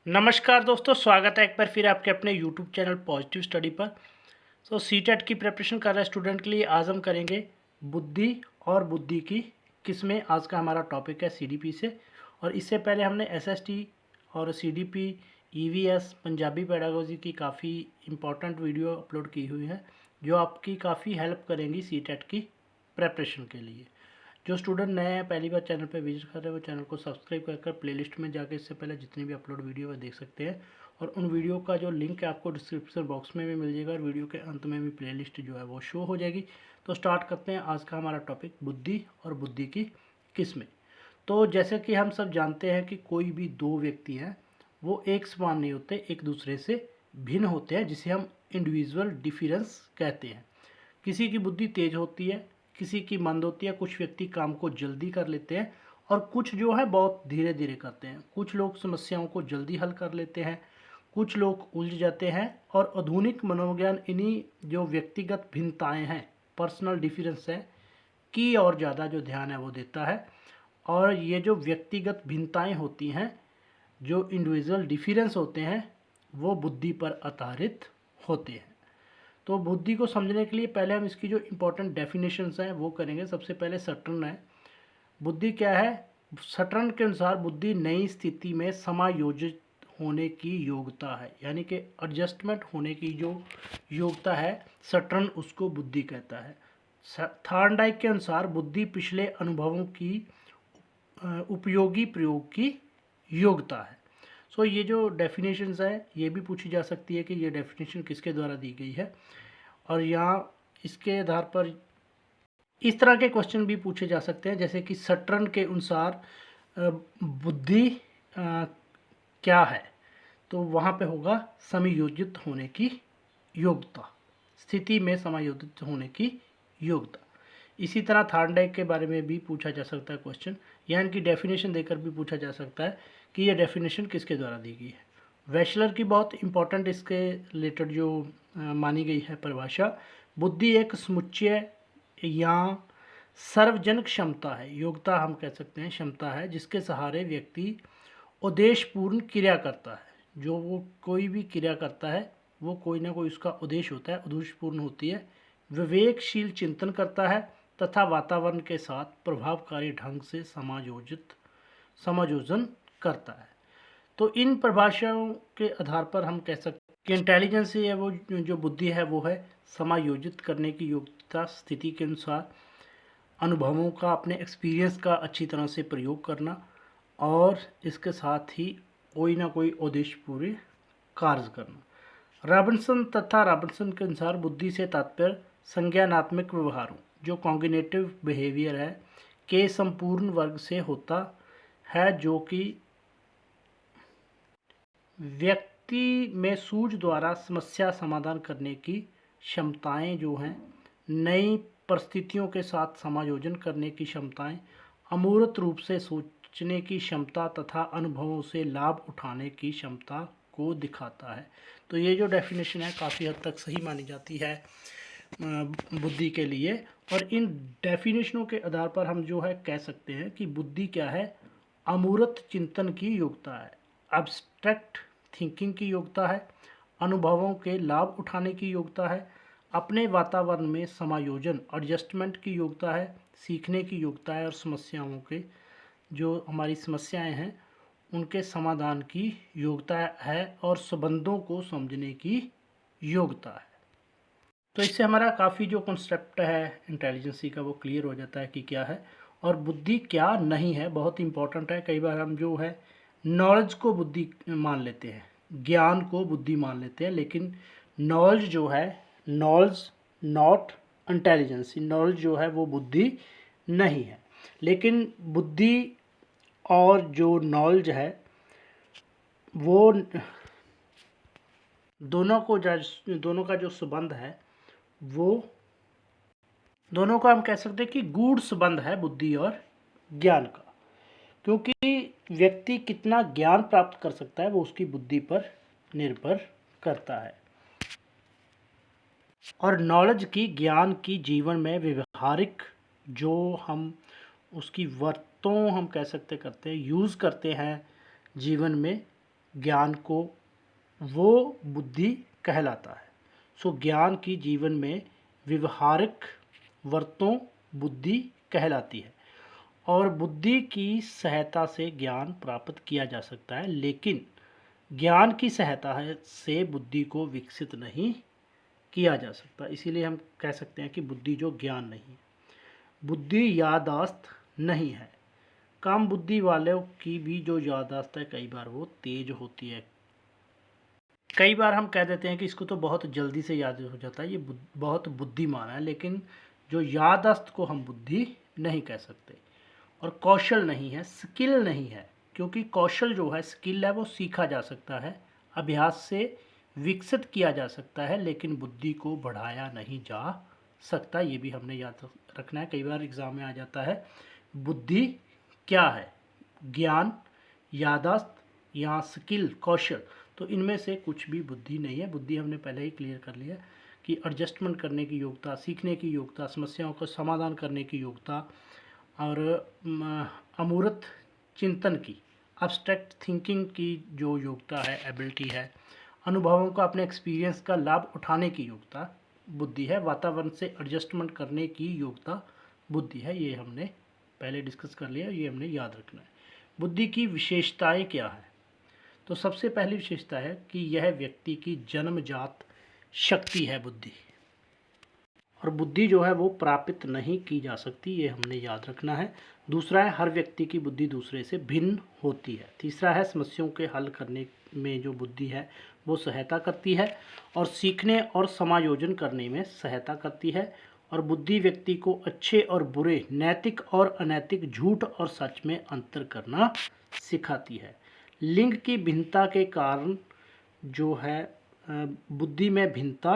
नमस्कार दोस्तों, स्वागत है एक बार फिर आपके अपने यूट्यूब चैनल पॉजिटिव स्टडी पर। सीटेट की प्रिपरेशन कर रहे स्टूडेंट के लिए आज हम करेंगे बुद्धि और बुद्धि की किस्में। आज का हमारा टॉपिक है सीडीपी से। और इससे पहले हमने एसएसटी और सीडीपी, ईवीएस, पंजाबी पेडागोजी की काफ़ी इम्पोर्टेंट वीडियो अपलोड की हुई है जो आपकी काफ़ी हेल्प करेंगी सीटेट की प्रिपरेशन के लिए। जो स्टूडेंट नए हैं, पहली बार चैनल पर विजिट कर रहे हैं, वो चैनल को सब्सक्राइब कर प्लेलिस्ट में जाकर इससे पहले जितनी भी अपलोड वीडियो है देख सकते हैं। और उन वीडियो का जो लिंक है आपको डिस्क्रिप्शन बॉक्स में भी मिल जाएगा और वीडियो के अंत में भी प्लेलिस्ट जो है वो शो हो जाएगी। तो स्टार्ट करते हैं आज का हमारा टॉपिक, बुद्धि और बुद्धि की किस्में। तो जैसे कि हम सब जानते हैं कि कोई भी दो व्यक्ति हैं वो एक समान नहीं होते, एक दूसरे से भिन्न होते हैं, जिसे हम इंडिविजुअल डिफरेंस कहते हैं। किसी की बुद्धि तेज होती है, किसी की मंद होती है। कुछ व्यक्ति काम को जल्दी कर लेते हैं और कुछ जो है बहुत धीरे धीरे करते हैं। कुछ लोग समस्याओं को जल्दी हल कर लेते हैं, कुछ लोग उलझ जाते हैं। और आधुनिक मनोविज्ञान इन्हीं जो व्यक्तिगत भिन्नताएं हैं, पर्सनल डिफरेंस है, की और ज़्यादा जो ध्यान है वो देता है। और ये जो व्यक्तिगत भिन्नताएं होती हैं, जो इंडिविजुअल डिफरेंस होते हैं, वो बुद्धि पर आधारित होते हैं। तो बुद्धि को समझने के लिए पहले हम इसकी जो इम्पोर्टेंट डेफिनेशंस हैं वो करेंगे। सबसे पहले सटर्न है। बुद्धि क्या है? सटर्न के अनुसार बुद्धि नई स्थिति में समायोजित होने की योग्यता है, यानी कि एडजस्टमेंट होने की जो योग्यता है, सटर्न उसको बुद्धि कहता है। थॉर्नडाइक के अनुसार बुद्धि पिछले अनुभवों की उपयोगी प्रयोग की योग्यता है। ये जो डेफिनेशंस है ये भी पूछी जा सकती है कि ये डेफिनेशन किसके द्वारा दी गई है। और यहाँ इसके आधार पर इस तरह के क्वेश्चन भी पूछे जा सकते हैं, जैसे कि सटर्न के अनुसार बुद्धि क्या है, तो वहाँ पे होगा समायोजित होने की योग्यता, स्थिति में समायोजित होने की योग्यता। इसी तरह थॉर्नडाइक के बारे में भी पूछा जा सकता है क्वेश्चन, या इनकी डेफिनेशन देकर भी पूछा जा सकता है कि ये डेफिनेशन किसके द्वारा दी गई है। वेशलर की बहुत इंपॉर्टेंट इसके रिलेटेड जो मानी गई है परिभाषा, बुद्धि एक समुच्चय या सर्वजन क्षमता है, योग्यता हम कह सकते हैं, क्षमता है जिसके सहारे व्यक्ति उद्देश्यपूर्ण क्रिया करता है। जो वो कोई भी क्रिया करता है वो कोई ना कोई उसका उद्देश्य होता है, उद्देश्यपूर्ण होती है। विवेकशील चिंतन करता है तथा वातावरण के साथ प्रभावकारी ढंग से समायोजन करता है। तो इन परिभाषाओं के आधार पर हम कह सकते हैं कि इंटेलिजेंस है वो जो बुद्धि है वो है समायोजित करने की योग्यता, स्थिति के अनुसार अनुभवों का, अपने एक्सपीरियंस का अच्छी तरह से प्रयोग करना, और इसके साथ ही कोई ना कोई उद्देश्य पूरे कार्य करना। रॉबिन्सन तथा रॉबिन्सन के अनुसार बुद्धि से तात्पर्य संज्ञानात्मक व्यवहारों, जो कॉग्निटिव बिहेवियर है, के संपूर्ण वर्ग से होता है, जो कि व्यक्ति में सूझ द्वारा समस्या समाधान करने की क्षमताएं जो हैं, नई परिस्थितियों के साथ समायोजन करने की क्षमताएं, अमूर्त रूप से सोचने की क्षमता तथा अनुभवों से लाभ उठाने की क्षमता को दिखाता है। तो ये जो डेफिनेशन है काफ़ी हद तक सही मानी जाती है बुद्धि के लिए। और इन डेफिनेशनों के आधार पर हम जो है कह सकते हैं कि बुद्धि क्या है? अमूर्त चिंतन की योग्यता है, एब्स्ट्रैक्ट थिंकिंग की योग्यता है, अनुभवों के लाभ उठाने की योग्यता है, अपने वातावरण में समायोजन, एडजस्टमेंट की योग्यता है, सीखने की योग्यता है, और समस्याओं के जो हमारी समस्याएं हैं उनके समाधान की योग्यता है, और संबंधों को समझने की योग्यता है। तो इससे हमारा काफ़ी जो कॉन्सेप्ट है इंटेलिजेंसी का वो क्लियर हो जाता है कि क्या है और बुद्धि क्या नहीं है। बहुत इंपॉर्टेंट है। कई बार हम जो है नॉलेज को बुद्धि मान लेते हैं, ज्ञान को बुद्धि मान लेते हैं, लेकिन नॉलेज जो है, नॉलेज नॉट इंटेलिजेंस, नॉलेज जो है वो बुद्धि नहीं है। लेकिन बुद्धि और जो नॉलेज है वो दोनों का जो संबंध है वो दोनों का हम कह सकते हैं कि गूढ़ संबंध है बुद्धि और ज्ञान का, क्योंकि व्यक्ति कितना ज्ञान प्राप्त कर सकता है वो उसकी बुद्धि पर निर्भर करता है। और नॉलेज की, ज्ञान की जीवन में व्यवहारिक जो हम उसकी वरतों हम कह सकते करते हैं, यूज़ करते हैं जीवन में, ज्ञान को वो बुद्धि कहलाता है। सो ज्ञान की जीवन में व्यवहारिक वरतों बुद्धि कहलाती है और बुद्धि की सहायता से ज्ञान प्राप्त किया जा सकता है, लेकिन ज्ञान की सहायता से बुद्धि को विकसित नहीं किया जा सकता। इसीलिए हम कह सकते हैं कि बुद्धि जो ज्ञान नहीं है। बुद्धि याददाश्त नहीं है। कम बुद्धि वालों की भी जो याददाश्त है कई बार वो तेज होती है। कई बार हम कह देते हैं कि इसको तो बहुत जल्दी से याद हो जाता है, ये बहुत बुद्धिमान है, लेकिन जो याददाश्त को हम बुद्धि नहीं कह सकते। और कौशल नहीं है, स्किल नहीं है, क्योंकि कौशल जो है, स्किल है, वो सीखा जा सकता है, अभ्यास से विकसित किया जा सकता है, लेकिन बुद्धि को बढ़ाया नहीं जा सकता। ये भी हमने याद रखना है। कई बार एग्जाम में आ जाता है बुद्धि क्या है, ज्ञान, याददाश्त या स्किल, कौशल, तो इनमें से कुछ भी बुद्धि नहीं है। बुद्धि हमने पहले ही क्लियर कर लिया कि एडजस्टमेंट करने की योग्यता, सीखने की योग्यता, समस्याओं का समाधान करने की योग्यता और अमूर्त चिंतन की, एब्स्ट्रैक्ट थिंकिंग की जो योग्यता है, एबिलिटी है, अनुभवों का, अपने एक्सपीरियंस का लाभ उठाने की योग्यता बुद्धि है, वातावरण से एडजस्टमेंट करने की योग्यता बुद्धि है। ये हमने पहले डिस्कस कर लिया, ये हमने याद रखना है। बुद्धि की विशेषताएं क्या है? तो सबसे पहली विशेषता है कि यह व्यक्ति की जन्मजात शक्ति है बुद्धि, और बुद्धि जो है वो प्राप्त नहीं की जा सकती, ये हमने याद रखना है। दूसरा है हर व्यक्ति की बुद्धि दूसरे से भिन्न होती है। तीसरा है समस्याओं के हल करने में जो बुद्धि है वो सहायता करती है और सीखने और समायोजन करने में सहायता करती है। और बुद्धि व्यक्ति को अच्छे और बुरे, नैतिक और अनैतिक, झूठ और सच में अंतर करना सिखाती है। लिंग की भिन्नता के कारण जो है बुद्धि में भिन्नता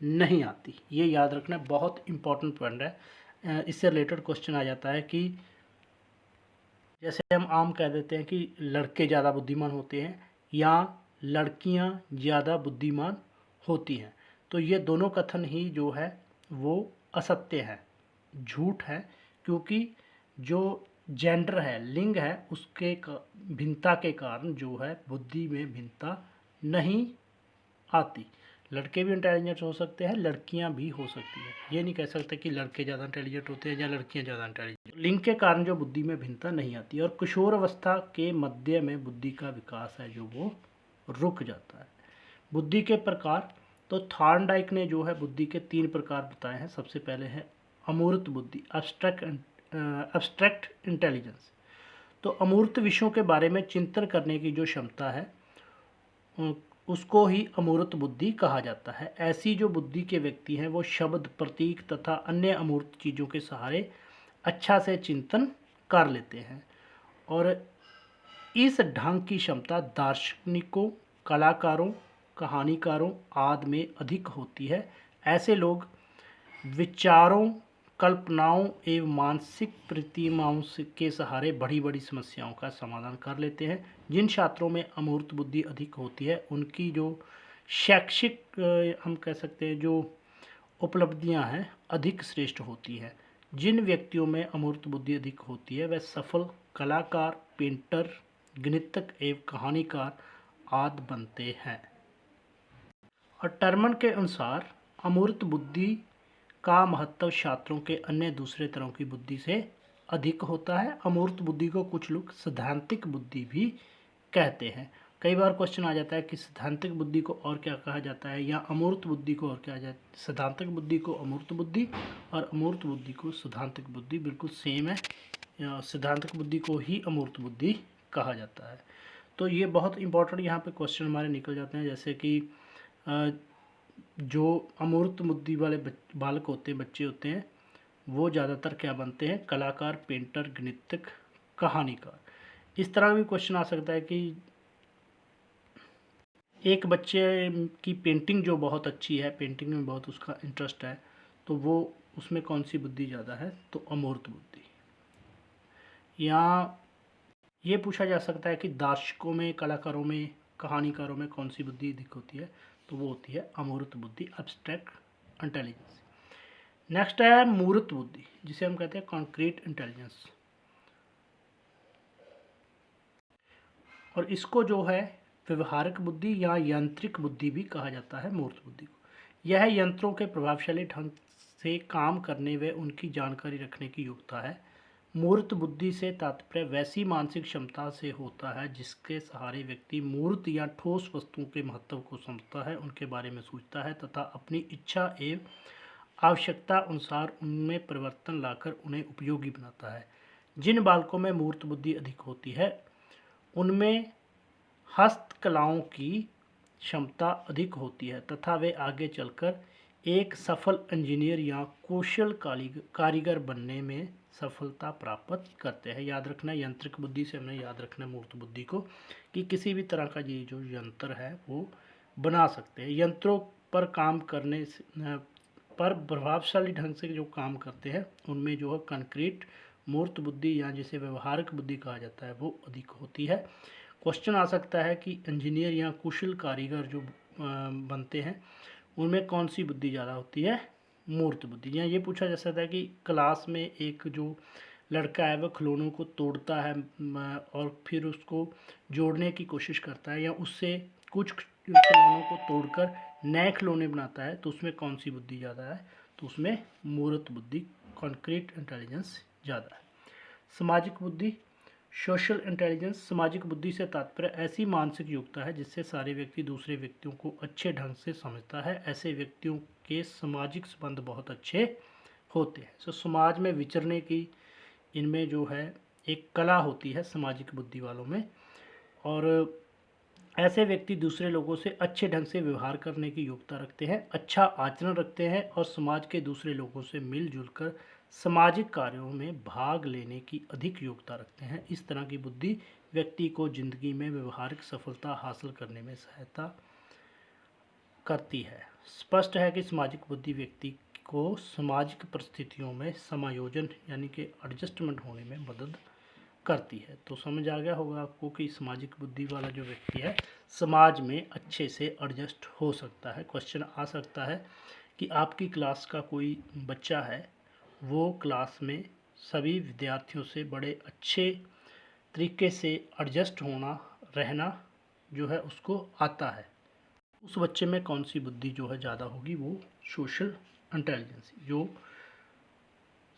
नहीं आती, ये याद रखना बहुत इंपॉर्टेंट पॉइंट है। इससे रिलेटेड क्वेश्चन आ जाता है कि जैसे हम आम कह देते हैं कि लड़के ज़्यादा बुद्धिमान होते हैं या लड़कियां ज़्यादा बुद्धिमान होती हैं, तो ये दोनों कथन ही जो है वो असत्य है, झूठ है, क्योंकि जो जेंडर है, लिंग है, उसके भिन्नता के कारण जो है बुद्धि में भिन्नता नहीं आती। लड़के भी इंटेलिजेंट हो सकते हैं, लड़कियां भी हो सकती है। ये नहीं कह सकते कि लड़के ज़्यादा इंटेलिजेंट होते हैं या लड़कियां ज़्यादा इंटेलिजेंट। लिंग के कारण जो बुद्धि में भिन्नता नहीं आती, और किशोर अवस्था के मध्य में बुद्धि का विकास है जो वो रुक जाता है। बुद्धि के प्रकार, तो थॉर्नडाइक ने जो है बुद्धि के 3 प्रकार बताए हैं। सबसे पहले है अमूर्त बुद्धि, एब्स्ट्रैक्ट इंटेलिजेंस। तो अमूर्त विषयों के बारे में चिंतन करने की जो क्षमता है उसको ही अमूर्त बुद्धि कहा जाता है। ऐसी जो बुद्धि के व्यक्ति हैं वो शब्द, प्रतीक तथा अन्य अमूर्त चीज़ों के सहारे अच्छा से चिंतन कर लेते हैं, और इस ढंग की क्षमता दार्शनिकों, कलाकारों, कहानीकारों आदि में अधिक होती है। ऐसे लोग विचारों, कल्पनाओं एवं मानसिक प्रतिमाओं के सहारे बड़ी बड़ी समस्याओं का समाधान कर लेते हैं। जिन छात्रों में अमूर्त बुद्धि अधिक होती है उनकी जो शैक्षिक हम कह सकते हैं जो उपलब्धियां हैं अधिक श्रेष्ठ होती हैं। जिन व्यक्तियों में अमूर्त बुद्धि अधिक होती है वह सफल कलाकार, पेंटर, गणितज्ञ एवं कहानीकार आदि बनते हैं। और टर्मन के अनुसार अमूर्त बुद्धि का महत्व छात्रों के अन्य दूसरे तरह की बुद्धि से अधिक होता है। अमूर्त बुद्धि को कुछ लोग सैद्धांतिक बुद्धि भी कहते हैं। कई बार क्वेश्चन आ जाता है कि सैद्धांतिक बुद्धि को और क्या कहा जाता है, या अमूर्त बुद्धि को और क्या जाता है। सैद्धांतिक बुद्धि को अमूर्त बुद्धि और अमूर्त बुद्धि को सैद्धांतिक बुद्धि बिल्कुल सेम है। सैद्धांतिक बुद्धि को ही अमूर्त बुद्धि कहा जाता है। तो ये बहुत इंपॉर्टेंट यहाँ पे क्वेश्चन हमारे निकल जाते हैं, जैसे कि जो अमूर्त बुद्धि वाले बालक होते हैं, बच्चे होते हैं, वो ज़्यादातर क्या बनते हैं, कलाकार, पेंटर, गणितज्ञ, कहानीकार। इस तरह भी क्वेश्चन आ सकता है कि एक बच्चे की पेंटिंग जो बहुत अच्छी है, पेंटिंग में बहुत उसका इंटरेस्ट है, तो वो उसमें कौन सी बुद्धि ज़्यादा है, तो अमूर्त बुद्धि। या ये पूछा जा सकता है कि दार्शकों में, कलाकारों में, कहानीकारों में कौन सी बुद्धि अधिक होती है, तो वो होती है अमूर्त बुद्धि, एब्स्ट्रैक्ट इंटेलिजेंस। नेक्स्ट है मूर्त बुद्धि, जिसे हम कहते हैं कॉन्क्रीट इंटेलिजेंस। और इसको जो है व्यवहारिक बुद्धि या यांत्रिक बुद्धि भी कहा जाता है मूर्त बुद्धि को। यह यंत्रों के प्रभावशाली ढंग से काम करने व उनकी जानकारी रखने की योग्यता है। मूर्त बुद्धि से तात्पर्य वैसी मानसिक क्षमता से होता है जिसके सहारे व्यक्ति मूर्त या ठोस वस्तुओं के महत्व को समझता है, उनके बारे में सोचता है तथा अपनी इच्छा एवं आवश्यकता अनुसार उनमें परिवर्तन लाकर उन्हें उपयोगी बनाता है। जिन बालकों में मूर्त बुद्धि अधिक होती है उनमें हस्तकलाओं की क्षमता अधिक होती है तथा वे आगे चलकर एक सफल इंजीनियर या कुशल कारीगर बनने में सफलता प्राप्त करते हैं। याद रखना, यांत्रिक बुद्धि से हमने याद रखना मूर्त बुद्धि को कि किसी भी तरह का ये जो यंत्र है वो बना सकते हैं। यंत्रों पर काम करने पर प्रभावशाली ढंग से जो काम करते हैं उनमें जो है कंक्रीट मूर्त बुद्धि या जिसे व्यवहारिक बुद्धि कहा जाता है वो अधिक होती है। क्वेश्चन आ सकता है कि इंजीनियर या कुशल कारीगर जो बनते हैं उनमें कौन सी बुद्धि ज़्यादा होती है? मूर्त बुद्धि। या ये पूछा जा सकता है कि क्लास में एक जो लड़का है वह खिलौनों को तोड़ता है और फिर उसको जोड़ने की कोशिश करता है या उससे कुछ खिलौनों को तोड़कर नए खिलौने बनाता है, तो उसमें कौन सी बुद्धि ज़्यादा है? तो उसमें मूर्त बुद्धि, कॉन्क्रीट इंटेलिजेंस ज़्यादा है। सामाजिक बुद्धि, सोशल इंटेलिजेंस। सामाजिक बुद्धि से तात्पर्य ऐसी मानसिक योग्यता है जिससे सारे व्यक्ति दूसरे व्यक्तियों को अच्छे ढंग से समझता है। ऐसे व्यक्तियों के सामाजिक संबंध बहुत अच्छे होते हैं। तो समाज में विचरने की इनमें जो है एक कला होती है सामाजिक बुद्धि वालों में, और ऐसे व्यक्ति दूसरे लोगों से अच्छे ढंग से व्यवहार करने की योग्यता रखते हैं, अच्छा आचरण रखते हैं और समाज के दूसरे लोगों से मिलजुल कर सामाजिक कार्यों में भाग लेने की अधिक योग्यता रखते हैं। इस तरह की बुद्धि व्यक्ति को जिंदगी में व्यवहारिक सफलता हासिल करने में सहायता करती है। स्पष्ट है कि सामाजिक बुद्धि व्यक्ति को सामाजिक परिस्थितियों में समायोजन यानी कि एडजस्टमेंट होने में मदद करती है। तो समझ आ गया होगा आपको कि सामाजिक बुद्धि वाला जो व्यक्ति है समाज में अच्छे से एडजस्ट हो सकता है। क्वेश्चन आ सकता है कि आपकी क्लास का कोई बच्चा है, वो क्लास में सभी विद्यार्थियों से बड़े अच्छे तरीके से एडजस्ट होना रहना जो है उसको आता है, उस बच्चे में कौन सी बुद्धि जो है ज़्यादा होगी? वो सोशल इंटेलिजेंस, जो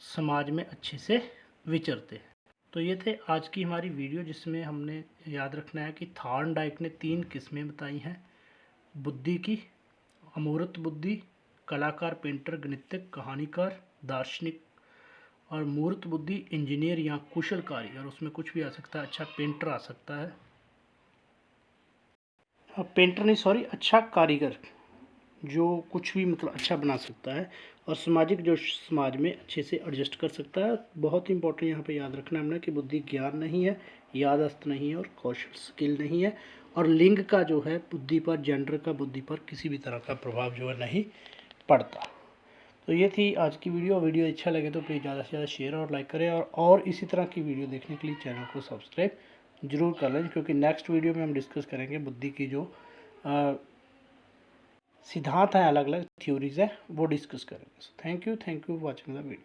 समाज में अच्छे से विचरते हैं। तो ये थे आज की हमारी वीडियो जिसमें हमने याद रखना है कि थॉर्नडाइक ने 3 किस्में बताई हैं बुद्धि की: अमूर्त बुद्धि, कलाकार, पेंटर, गणितज्ञ, कहानीकार, दार्शनिक, और मूर्त बुद्धि इंजीनियर या कुशल कारीगर। उसमें कुछ भी आ सकता है, अच्छा पेंटर आ सकता है, पेंटर नहीं सॉरी, अच्छा कारीगर जो कुछ भी मतलब अच्छा बना सकता है, और सामाजिक जो समाज में अच्छे से एडजस्ट कर सकता है। बहुत इंपॉर्टेंट यहाँ पे याद रखना हमने कि बुद्धि ज्ञान नहीं है, याददाश्त नहीं है और कौशल स्किल नहीं है, और लिंग का जो है बुद्धि पर, जेंडर का बुद्धि पर किसी भी तरह का प्रभाव जो है नहीं पड़ता। तो ये थी आज की वीडियो अच्छा लगे तो प्लीज़ ज़्यादा से ज़्यादा शेयर और लाइक करें, और इसी तरह की वीडियो देखने के लिए चैनल को सब्सक्राइब जरूर कर लें, क्योंकि नेक्स्ट वीडियो में हम डिस्कस करेंगे बुद्धि की जो सिद्धांत हैं, अलग अलग थ्योरीज है, वो डिस्कस करेंगे। Thank you for watching the video.